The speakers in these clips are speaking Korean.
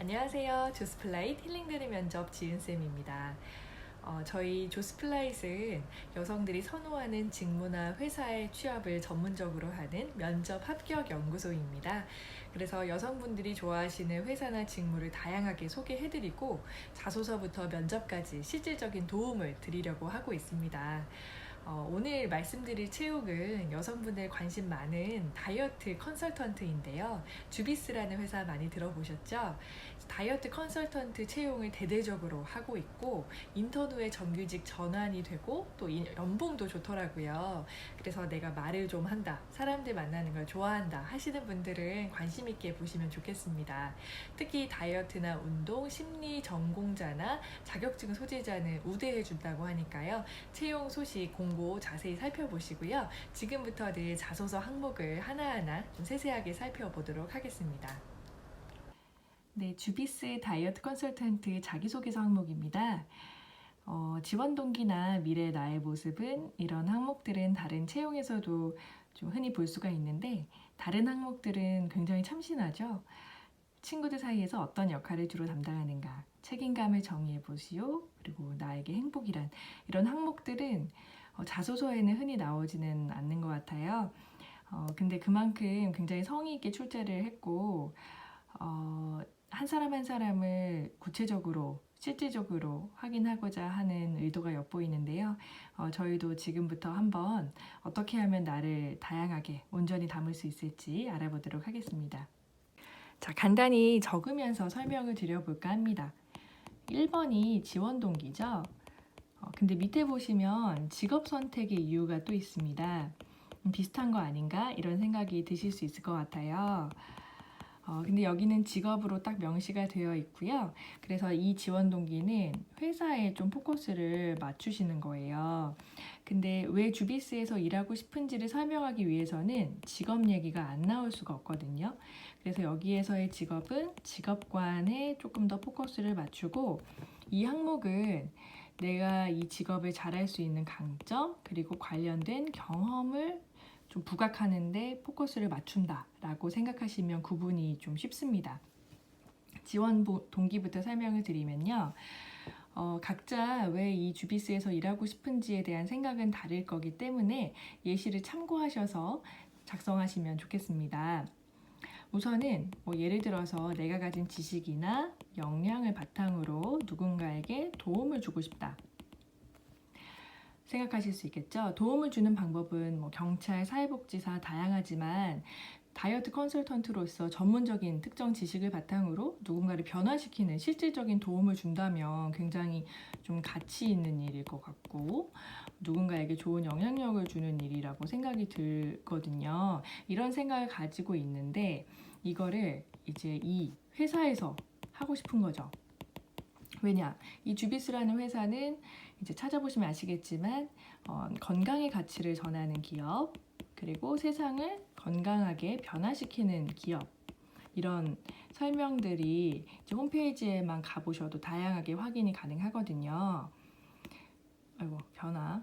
안녕하세요. 조스플라잇 힐링되는 면접 지은쌤입니다. 저희 조스플라잇은 여성들이 선호하는 직무나 회사의 취업을 전문적으로 하는 면접 합격 연구소입니다. 그래서 여성분들이 좋아하시는 회사나 직무를 다양하게 소개해드리고 자소서부터 면접까지 실질적인 도움을 드리려고 하고 있습니다. 오늘 말씀드릴 체육은 여성분들 관심 많은 다이어트 컨설턴트인데요. 주비스라는 회사 많이 들어보셨죠? 다이어트 컨설턴트 채용을 대대적으로 하고 있고 인턴 후에 정규직 전환이 되고 또 연봉도 좋더라고요. 그래서 내가 말을 좀 한다, 사람들 만나는 걸 좋아한다 하시는 분들은 관심 있게 보시면 좋겠습니다. 특히 다이어트나 운동, 심리 전공자나 자격증 소지자는 우대해 준다고 하니까요. 채용 소식 공고 자세히 살펴보시고요. 지금부터 늘 자소서 항목을 하나하나 좀 세세하게 살펴보도록 하겠습니다. 네, 주비스 다이어트 컨설턴트 자기소개서 항목입니다. 지원 동기나 미래 나의 모습은 이런 항목들은 다른 채용에서도 좀 흔히 볼 수가 있는데 다른 항목들은 굉장히 참신하죠. 친구들 사이에서 어떤 역할을 주로 담당하는가, 책임감을 정의해 보시오, 그리고 나에게 행복이란 이런 항목들은 자소서에는 흔히 나오지는 않는 것 같아요. 근데 그만큼 굉장히 성의 있게 출제를 했고 한 사람 한 사람을 구체적으로 실질적으로 확인하고자 하는 의도가 엿보이는데요. 저희도 지금부터 한번 어떻게 하면 나를 다양하게 온전히 담을 수 있을지 알아보도록 하겠습니다. 자, 간단히 적으면서 설명을 드려볼까 합니다. 1번이 지원 동기죠. 근데 밑에 보시면 직업 선택의 이유가 또 있습니다. 비슷한 거 아닌가? 이런 생각이 드실 수 있을 것 같아요. 근데 여기는 직업으로 딱 명시가 되어 있고요. 그래서 이 지원 동기는 회사에 좀 포커스를 맞추시는 거예요. 근데 왜 주비스에서 일하고 싶은지를 설명하기 위해서는 직업 얘기가 안 나올 수가 없거든요. 그래서 여기에서의 직업은 직업관에 조금 더 포커스를 맞추고 이 항목은 내가 이 직업을 잘할 수 있는 강점 그리고 관련된 경험을 좀 부각하는데 포커스를 맞춘다라고 생각하시면 구분이 좀 쉽습니다. 지원 동기부터 설명을 드리면요. 각자 왜 이 주비스에서 일하고 싶은지에 대한 생각은 다를 거기 때문에 예시를 참고하셔서 작성하시면 좋겠습니다. 우선은 예를 들어서 내가 가진 지식이나 역량을 바탕으로 누군가에게 도움을 주고 싶다. 생각하실 수 있겠죠. 도움을 주는 방법은 경찰, 사회복지사 다양하지만 다이어트 컨설턴트로서 전문적인 특정 지식을 바탕으로 누군가를 변화시키는 실질적인 도움을 준다면 굉장히 좀 가치 있는 일일 것 같고 누군가에게 좋은 영향력을 주는 일이라고 생각이 들거든요. 이런 생각을 가지고 있는데 이거를 이제 이 회사에서 하고 싶은 거죠. 왜냐? 이 주비스라는 회사는 이제 찾아보시면 아시겠지만 건강의 가치를 전하는 기업, 그리고 세상을 건강하게 변화시키는 기업 이런 설명들이 이제 홈페이지에만 가보셔도 다양하게 확인이 가능하거든요. 아이고, 변화.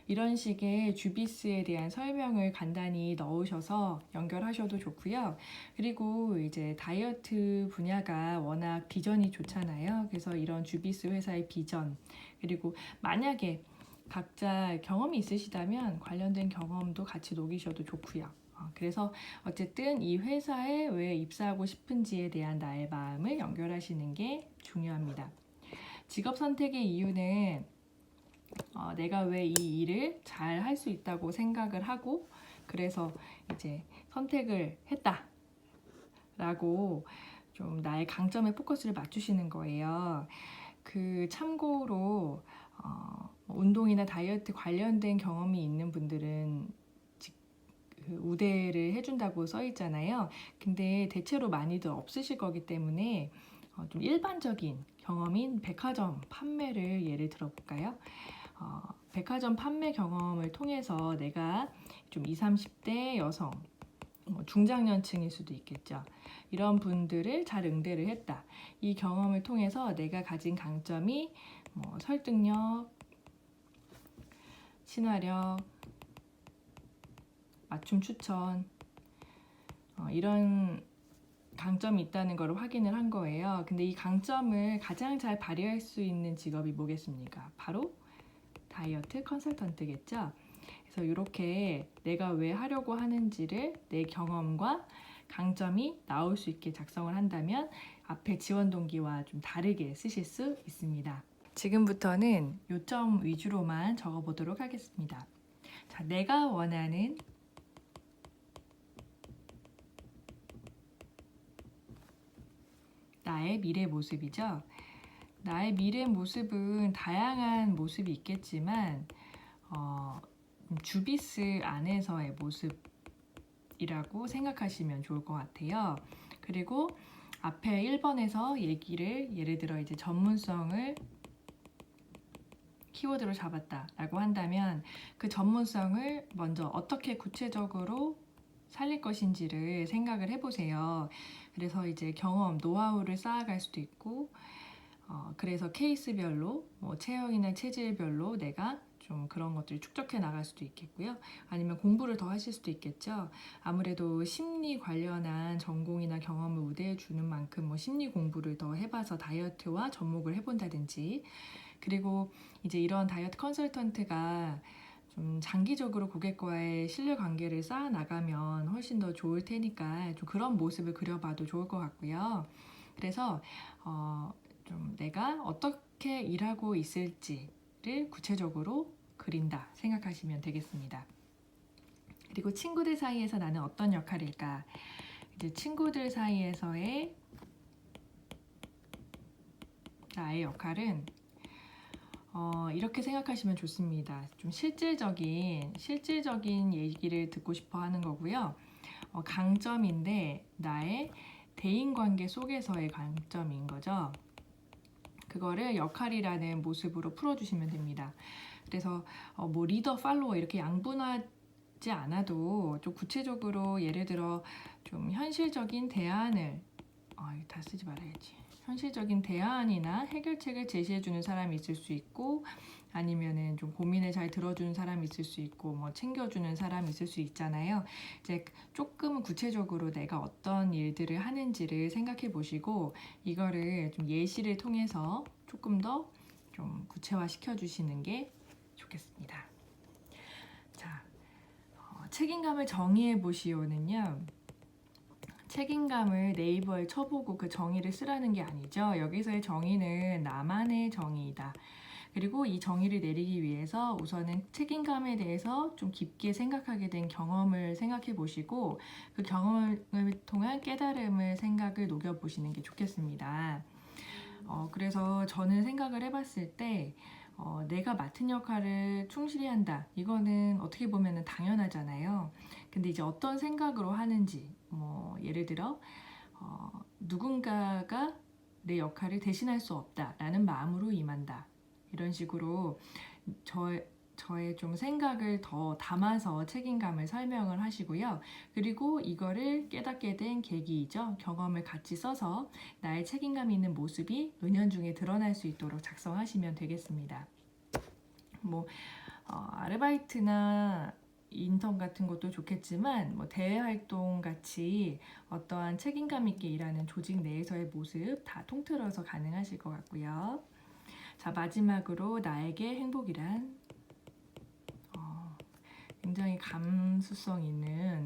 이런 식의 주비스에 대한 설명을 간단히 넣으셔서 연결하셔도 좋고요. 그리고 이제 다이어트 분야가 워낙 비전이 좋잖아요. 그래서 이런 주비스 회사의 비전, 그리고 만약에 각자 경험이 있으시다면 관련된 경험도 같이 녹이셔도 좋고요. 그래서 어쨌든 이 회사에 왜 입사하고 싶은지에 대한 나의 마음을 연결하시는 게 중요합니다. 직업 선택의 이유는 내가 왜 이 일을 잘 할 수 있다고 생각을 하고 그래서 이제 선택을 했다라고 좀 나의 강점에 포커스를 맞추시는 거예요. 그 참고로 운동이나 다이어트 관련된 경험이 있는 분들은 그 우대를 해준다고 써 있잖아요. 근데 대체로 많이들 없으실 거기 때문에 좀 일반적인 경험인 백화점 판매를 예를 들어볼까요? 백화점 판매 경험을 통해서 내가 좀 20, 30대 여성, 중장년층일 수도 있겠죠. 이런 분들을 잘 응대를 했다. 이 경험을 통해서 내가 가진 강점이 설득력, 친화력, 맞춤 추천 이런 강점이 있다는 걸 확인을 한 거예요. 근데 이 강점을 가장 잘 발휘할 수 있는 직업이 뭐겠습니까? 바로 다이어트 컨설턴트겠죠. 그래서 이렇게 내가 왜 하려고 하는지를 내 경험과 강점이 나올 수 있게 작성을 한다면 앞에 지원 동기와 좀 다르게 쓰실 수 있습니다. 지금부터는 요점 위주로만 적어보도록 하겠습니다. 자, 내가 원하는 나의 미래 모습이죠. 나의 미래 모습은 다양한 모습이 있겠지만 주비스 안에서의 모습이라고 생각하시면 좋을 것 같아요. 그리고 앞에 1번에서 예를 들어 이제 전문성을 키워드로 잡았다라고 한다면 그 전문성을 먼저 어떻게 구체적으로 살릴 것인지를 생각을 해보세요. 그래서 이제 경험, 노하우를 쌓아갈 수도 있고 그래서 케이스별로 체형이나 체질별로 내가 좀 그런 것들을 축적해 나갈 수도 있겠고요. 아니면 공부를 더 하실 수도 있겠죠. 아무래도 심리 관련한 전공이나 경험을 우대해 주는 만큼 심리 공부를 더 해봐서 다이어트와 접목을 해본다든지, 그리고 이제 이런 다이어트 컨설턴트가 좀 장기적으로 고객과의 신뢰 관계를 쌓아 나가면 훨씬 더 좋을 테니까 좀 그런 모습을 그려봐도 좋을 것 같고요. 그래서 좀 내가 어떻게 일하고 있을지를 구체적으로 그린다 생각하시면 되겠습니다. 그리고 친구들 사이에서 나는 어떤 역할일까? 이제 친구들 사이에서의 나의 역할은 이렇게 생각하시면 좋습니다. 좀 실질적인 얘기를 듣고 싶어 하는 거고요. 강점인데 나의 대인관계 속에서의 강점인 거죠. 그거를 역할이라는 모습으로 풀어주시면 됩니다. 그래서 뭐 리더, 팔로워 이렇게 양분하지 않아도 좀 구체적으로 예를 들어 좀 현실적인 대안을 이거 다 쓰지 말아야지. 현실적인 대안이나 해결책을 제시해주는 사람이 있을 수 있고, 아니면은 좀 고민을 잘 들어주는 사람이 있을 수 있고, 뭐 챙겨주는 사람이 있을 수 있잖아요. 이제 조금 구체적으로 내가 어떤 일들을 하는지를 생각해 보시고, 이거를 좀 예시를 통해서 조금 더 좀 구체화 시켜주시는 게 좋겠습니다. 자, 책임감을 정의해 보시오는요. 책임감을 네이버에 쳐보고 그 정의를 쓰라는 게 아니죠. 여기서의 정의는 나만의 정의이다. 그리고 이 정의를 내리기 위해서 우선은 책임감에 대해서 좀 깊게 생각하게 된 경험을 생각해 보시고 그 경험을 통한 깨달음을 생각을 녹여보시는 게 좋겠습니다. 그래서 저는 생각을 해봤을 때 내가 맡은 역할을 충실히 한다. 이거는 어떻게 보면 당연하잖아요. 근데 이제 어떤 생각으로 하는지, 예를 들어 누군가가 내 역할을 대신할 수 없다라는 마음으로 임한다. 이런 식으로 저의 좀 생각을 더 담아서 책임감을 설명을 하시고요. 그리고 이거를 깨닫게 된 계기이죠. 경험을 같이 써서 나의 책임감 있는 모습이 은연중에 드러날 수 있도록 작성하시면 되겠습니다. 아르바이트나 인턴 같은 것도 좋겠지만 대외 활동 같이 어떠한 책임감 있게 일하는 조직 내에서의 모습 다 통틀어서 가능하실 것 같고요. 자, 마지막으로 나에게 행복이란 굉장히 감수성 있는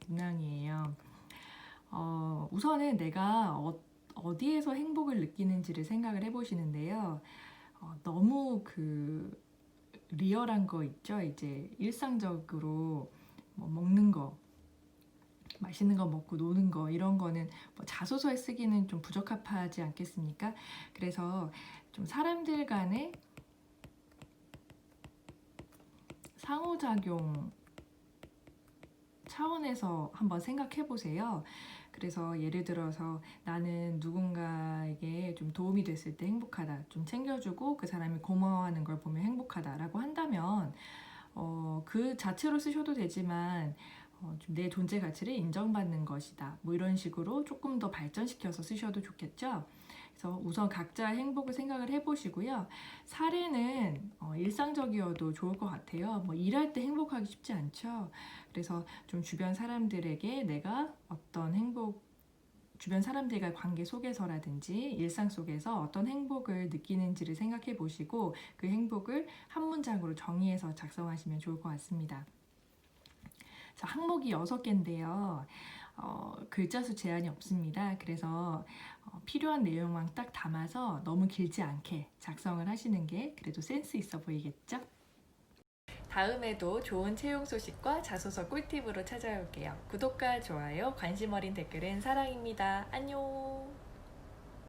문항이에요. 우선은 내가 어디에서 행복을 느끼는지를 생각을 해보시는데요. 너무 리얼한 거 있죠. 이제 일상적으로 먹는 거, 맛있는 거 먹고 노는 거 이런 거는 자소서에 쓰기는 좀 부적합하지 않겠습니까? 그래서 좀 사람들 간의 상호작용 차원에서 한번 생각해 보세요. 그래서 예를 들어서 나는 누군가에게 좀 도움이 됐을 때 행복하다, 좀 챙겨주고 그 사람이 고마워하는 걸 보면 행복하다라고 한다면 그 자체로 쓰셔도 되지만 좀 내 존재 가치를 인정받는 것이다. 이런 식으로 조금 더 발전시켜서 쓰셔도 좋겠죠. 그래서 우선 각자의 행복을 생각을 해보시고요. 사례는 일상적이어도 좋을 것 같아요. 일할 때 행복하기 쉽지 않죠. 그래서 좀 주변 사람들에게 내가 어떤 행복을 주변 사람들과의 관계 속에서라든지 일상 속에서 어떤 행복을 느끼는지를 생각해 보시고 그 행복을 한 문장으로 정의해서 작성하시면 좋을 것 같습니다. 자, 항목이 6개인데요. 글자 수 제한이 없습니다. 그래서 필요한 내용만 딱 담아서 너무 길지 않게 작성을 하시는 게 그래도 센스 있어 보이겠죠? 다음에도 좋은 채용 소식과 자소서 꿀팁으로 찾아올게요. 구독과 좋아요, 관심 어린 댓글은 사랑입니다. 안녕!